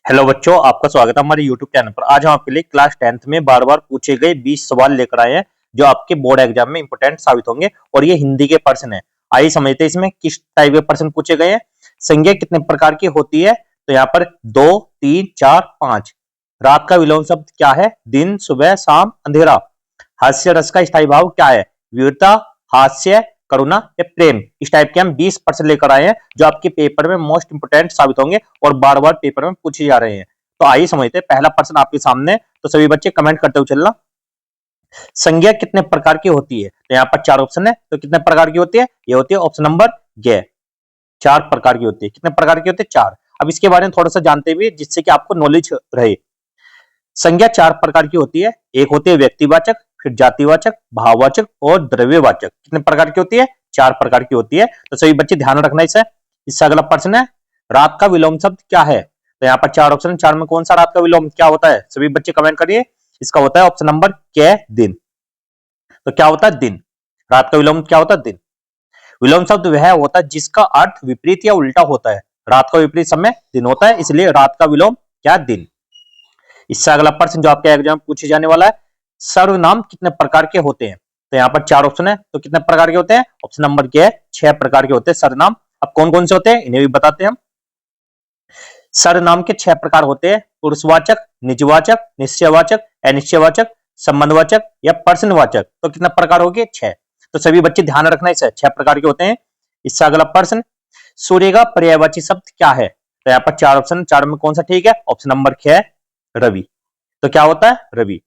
Hello बच्चों, आपका स्वागत है हमारे यूट्यूब चैनल पर। आज हम आपके लिए क्लास 10th में बार बार पूछे गए 20 सवाल लेकर आए हैं जो आपके बोर्ड एग्जाम में इंपोर्टेंट साबित होंगे। और ये हिंदी के प्रश्न है। आइए समझते हैं इसमें किस टाइप के प्रश्न पूछे गए हैं। संज्ञा कितने प्रकार की होती है? तो यहाँ पर 2, 3, 4, 5। रात का विलोम शब्द क्या है? दिन, सुबह, शाम, अंधेरा। हास्य रस का स्थायी भाव क्या है? वीरता, हास्य, करुणा या प्रेम। इस टाइप के हम 20 प्रश्न लेकर आए हैं जो आपके पेपर में मोस्ट इंपोर्टेंट साबित होंगे और बार बार पेपर में पूछे जा रहे हैं। तो आइए समझते हैं। पहला प्रश्न आपके सामने, तो सभी बच्चे कमेंट करते हुए चलना। संज्ञा कितने प्रकार की होती है? तो यहाँ पर 4 ऑप्शन है, तो कितने प्रकार की होती है? ये होती है ऑप्शन नंबर ग। 4 प्रकार की होती है। कितने प्रकार की होती है? 4। अब इसके बारे में थोड़ा सा जानते हुए जिससे कि आपको नॉलेज रहे। संज्ञा 4 प्रकार की होती है। एक होती है व्यक्तिवाचक, फिर जातिवाचक, भाववाचक और द्रव्यवाचक। कितने प्रकार की होती है? 4 प्रकार की होती है। तो सभी बच्चे ध्यान रखना इसे। इससे अगला प्रश्न है, रात का विलोम शब्द क्या है? तो यहाँ पर 4 ऑप्शन, 4 में कौन सा रात का विलोम क्या होता है? सभी बच्चे कमेंट करिए। इसका होता है ऑप्शन नंबर क, दिन। तो क्या होता है? दिन। रात का विलोम क्या होता है? दिन। विलोम शब्द वह होता है जिसका अर्थ विपरीत या उल्टा होता है। रात का विपरीत समय दिन होता है, इसलिए रात का विलोम क्या? दिन। इससे अगला प्रश्न जो आपके एग्जाम में पूछे जाने वाला है, सर्वनाम कितने प्रकार के होते हैं? तो यहाँ पर 4 ऑप्शन है, तो कितने प्रकार के होते हैं? ऑप्शन नंबर के 6 प्रकार के होते हैं सर्वनाम। अब कौन कौन से होते हैं इन्हें भी बताते हैं हम। सर्वनाम के 6 प्रकार होते हैं, पुरुषवाचक, निजवाचक, निश्चयवाचक, अनिश्चयवाचक, संबंधवाचक या प्रश्नवाचक। तो कितना प्रकार हो गए? 6। तो सभी बच्चे ध्यान रखना, इसे 6 प्रकार के होते हैं। इससे अगला प्रश्न, सूर्य का पर्यायवाची शब्द क्या है? तो यहाँ पर 4 ऑप्शन, 4 में कौन सा ठीक है? ऑप्शन नंबर ख, रवि। तो क्या होता है? रवि।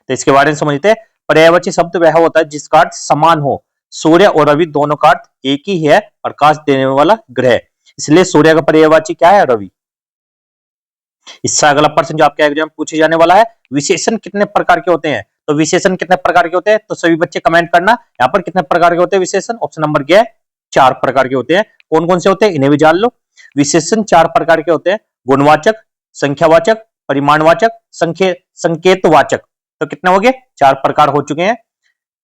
तो इसके बारे में समझते हैं। पर्यायवाची शब्द वह होता है जिसका अर्थ समान हो। सूर्य और रवि दोनों का अर्थ एक ही है, प्रकाश देने वाला ग्रह, इसलिए सूर्य का पर्यायवाची क्या है? रवि। इससे अगला प्रश्न जो आपके एग्जाम में पूछे जाने वाला है, विशेषण कितने प्रकार के होते हैं? तो विशेषण कितने प्रकार के होते हैं? तो सभी बच्चे कमेंट करना यहाँ पर कितने प्रकार के होते हैं विशेषण। ऑप्शन नंबर क्या है? 4 प्रकार के होते हैं। कौन कौन से होते हैं इन्हें भी जान लो। विशेषण 4 प्रकार के होते हैं, गुणवाचक, संख्यावाचक, परिमाणवाचक, संकेतवाचक। तो कितने हो गए? 4 प्रकार हो चुके हैं।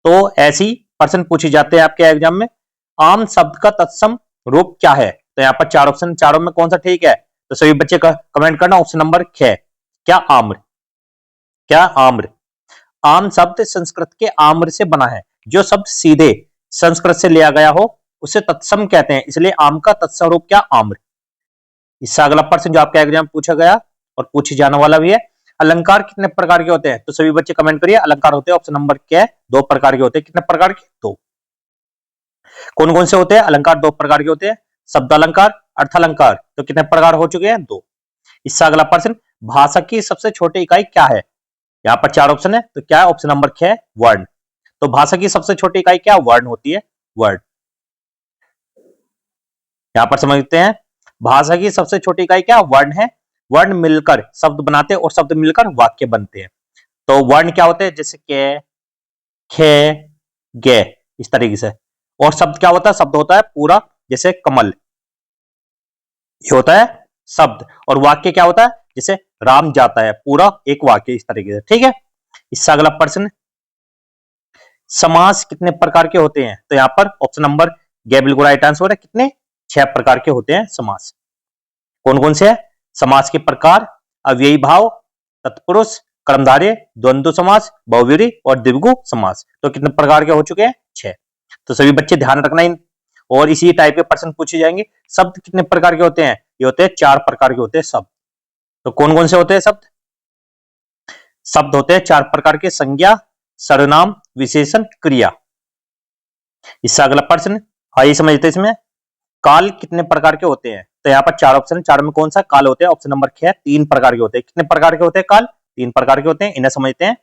तो ऐसी प्रश्न पूछे जाते हैं आपके एग्जाम में। आम शब्द का तत्सम रूप क्या है? तो यहाँ पर 4 ऑप्शन, चारों में कौन सा ठीक है? तो सभी बच्चे कमेंट करना ऑप्शन नंबर ख, क्या? आम्र। क्या? आम्र। आम शब्द संस्कृत के आम्र से बना है। जो शब्द सीधे संस्कृत से लिया गया हो उसे तत्सम कहते हैं, इसलिए आम का तत्सम रूप क्या? आम्र। इससे अगला प्रश्न जो आपके एग्जाम पूछा गया और पूछे जाने वाला भी है, अलंकार कितने प्रकार के होते हैं? तो सभी बच्चे कमेंट करिए। अलंकार होते हैं ऑप्शन नंबर क्या है? 2 प्रकार के होते हैं। कितने प्रकार के? 2। कौन कौन से होते हैं अलंकार? 2 प्रकार के होते हैं, शब्द अलंकार, अर्थ अलंकार। तो कितने प्रकार हो चुके हैं? 2। इससे अगला प्रश्न, भाषा की सबसे छोटी इकाई क्या है? यहाँ पर 4 ऑप्शन है, तो क्या है? ऑप्शन नंबर क्या है? वर्ण। तो भाषा की सबसे छोटी इकाई क्या? वर्ण होती है, वर्ण। यहाँ पर समझते हैं, भाषा की सबसे छोटी इकाई क्या? वर्ण है। वर्ण मिलकर शब्द बनाते हैं और शब्द मिलकर वाक्य बनते हैं। तो वर्ण क्या होते हैं? जैसे के, खे, गे, इस तरीके से। और शब्द क्या होता है? शब्द होता है पूरा, जैसे कमल, ये होता है शब्द। और वाक्य क्या होता है? जैसे राम जाता है, पूरा एक वाक्य, इस तरीके से। ठीक है। इससे अगला प्रश्न, समास कितने प्रकार के होते हैं? तो यहाँ पर ऑप्शन नंबर गे बिल्कुल राइट आंसर है। कितने? 6 प्रकार के होते हैं समास। कौन कौन से है समास के प्रकार? अव्ययी भाव, तत्पुरुष, कर्मधारय, द्वंद्व समास, बहुव्रीहि और द्विगु समास। तो कितने प्रकार के हो चुके हैं? 6। तो सभी बच्चे ध्यान रखना इन, और इसी टाइप के प्रश्न पूछे जाएंगे। शब्द कितने प्रकार के होते हैं? ये होते हैं 4 प्रकार के होते हैं शब्द। तो कौन कौन से होते हैं शब्द? शब्द होते हैं 4 प्रकार के, संज्ञा, सर्वनाम, विशेषण, क्रिया। इससे अगला प्रश्न आइए समझते हैं इसमें, काल कितने प्रकार के होते हैं? तो यहाँ पर 4 ऑप्शन, 4 में कौन सा काल होते हैं? ऑप्शन नंबर क्या है? 3 प्रकार के होते हैं। कितने प्रकार के होते हैं काल? 3 प्रकार के होते हैं। इन्हें समझते हैं।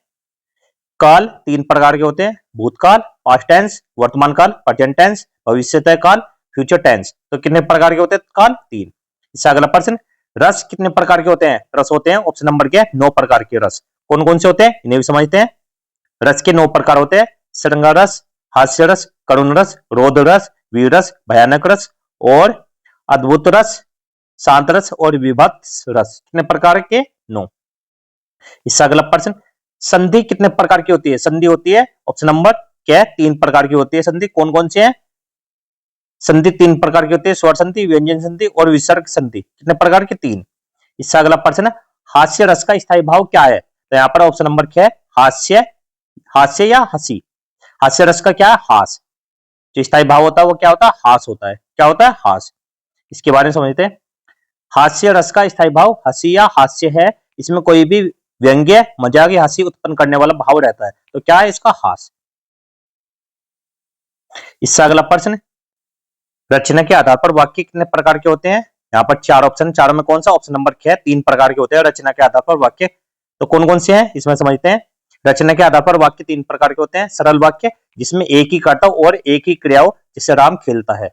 काल 3 प्रकार के होते हैं, भूतकाल, पास्ट टेंस, वर्तमान काल, प्रेजेंट टेंस, भविष्यत काल, फ्यूचर टेंस। तो कितने प्रकार के होते हैं काल? 3। इससे अगला प्रश्न, रस कितने प्रकार के होते हैं? रस होते हैं ऑप्शन नंबर क्या है? 9 प्रकार के रस। कौन कौन से होते हैं इन्हें भी समझते हैं। रस के 9 प्रकार होते हैं, श्रृंगार रस, हास्य रस, करुण रस, रौद्र रस, वीर रस, भयानक रस और अद्भुत रस, शांत रस और विभत्स रस। कितने प्रकार के? 9। इससे अगला प्रश्न, संधि कितने प्रकार की होती है? संधि होती है ऑप्शन नंबर क्या है? 3 प्रकार की होती है संधि। कौन कौन से हैं? संधि 3 प्रकार की होती है, स्वर संधि, व्यंजन संधि और विसर्ग संधि। कितने प्रकार की? 3। इससे अगला प्रश्न है, हास्य रस का स्थायी भाव क्या है? तो यहाँ पर ऑप्शन नंबर क्या है? हास्य, हास्य या हंसी। हास्य रस का क्या है? हास। जो स्थायी भाव होता है वो क्या होता है? हास होता है। क्या होता है? हास। इसके बारे में समझते हैं। हास्य रस का स्थायी भाव हंसी या हास्य है। इसमें कोई भी व्यंग्य, मजाक या हंसी उत्पन्न करने वाला भाव रहता है। तो क्या है इसका? हास। इससे अगला प्रश्न, रचना के आधार पर वाक्य कितने प्रकार के होते हैं? यहाँ पर चार ऑप्शन, चारों में कौन सा? ऑप्शन नंबर क्या है? 3 प्रकार के होते हैं रचना के आधार पर वाक्य। तो कौन कौन से हैं इसमें समझते हैं। रचना के आधार पर वाक्य 3 प्रकार के होते हैं। सरल वाक्य, जिसमें एक ही कर्ता और एक ही क्रिया हो, जैसे राम खेलता है।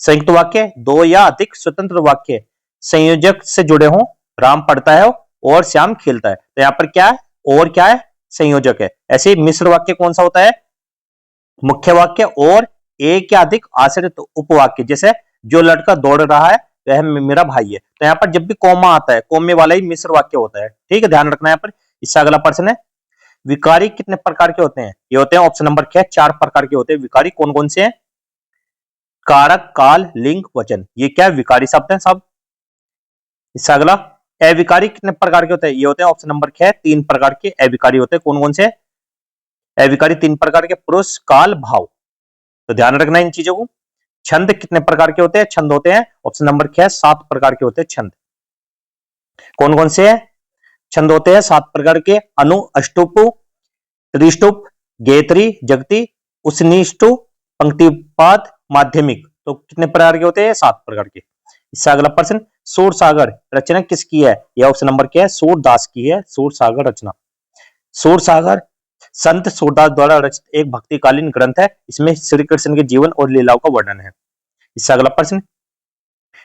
संयुक्त वाक्य, 2 या अधिक स्वतंत्र वाक्य संयोजक से जुड़े हों, राम पढ़ता है और श्याम खेलता है। तो यहाँ पर क्या है? और क्या है? संयोजक है। ऐसे ही मिश्र वाक्य कौन सा होता है? मुख्य वाक्य और एक या अधिक आश्रित उपवाक्य, जैसे जो लड़का दौड़ रहा है वह मेरा भाई है। तो यहाँ पर जब भी कॉमा आता है, कॉमे वाला ही मिश्र वाक्य होता है। ठीक है, ध्यान रखना यहाँ पर। इससे अगला प्रश्न है, विकारी कितने प्रकार के होते हैं? ये होते हैं ऑप्शन नंबर क्या है? 4 प्रकार के होते हैं विकारी। कौन कौन से हैं? कारक, काल, लिंग, वचन। ये क्या है? विकारी शब्द है सब। इससे अगला, अविकारी कितने प्रकार के होते हैं? ये होते हैं ऑप्शन नंबर क्या है? 3 प्रकार के अविकारी होते हैं। कौन कौन से? अविकारी 3 प्रकार के, पुरुष, काल, भाव। तो ध्यान रखना इन चीजों को। छंद कितने प्रकार के होते हैं? छंद होते हैं ऑप्शन नंबर क्या है? 7 प्रकार के होते हैं छंद। कौन कौन से हैं? छंद होते हैं 7 प्रकार के, अनु, अष्टुप, त्रिष्टुप, गेत्री, जगती, उसनिष्टु, पंक्तिपाद, माध्यमिक। तो कितने प्रकार के होते हैं? 7 प्रकार के। इससे अगला प्रश्न, सूर सागर रचना किसकी है? यह ऑप्शन नंबर क्या है? सूरदास की है सूर सागर रचना। सूर सागर संत सूरदास द्वारा रचित एक भक्तिकालीन ग्रंथ है। इसमें श्री कृष्ण के जीवन और लीलाओं का वर्णन है। इससे अगला प्रश्न,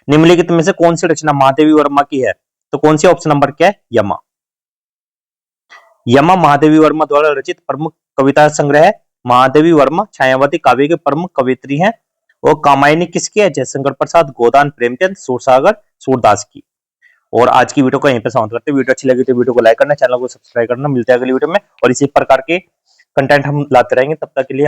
निम्नलिखित में से कौन सी रचना महादेवी वर्मा की है? तो कौन सी? ऑप्शन नंबर क्या है? यमा। यमा महादेवी वर्मा द्वारा रचित प्रमुख कविता संग्रह है। महादेवी वर्मा छायावती काव्य के प्रमुख कवित्री हैं। और कामायनी किसकी है? जयशंकर प्रसाद, गोदान प्रेमचंद, सूरसागर, सूरदास की। और आज की वीडियो को यहीं पे समाप्त करते हैं। वीडियो अच्छी लगी तो वीडियो को लाइक करना, चैनल को सब्सक्राइब करना। मिलते हैं अगली वीडियो में और इसी प्रकार के कंटेंट हम लाते रहेंगे। तब तक के लिए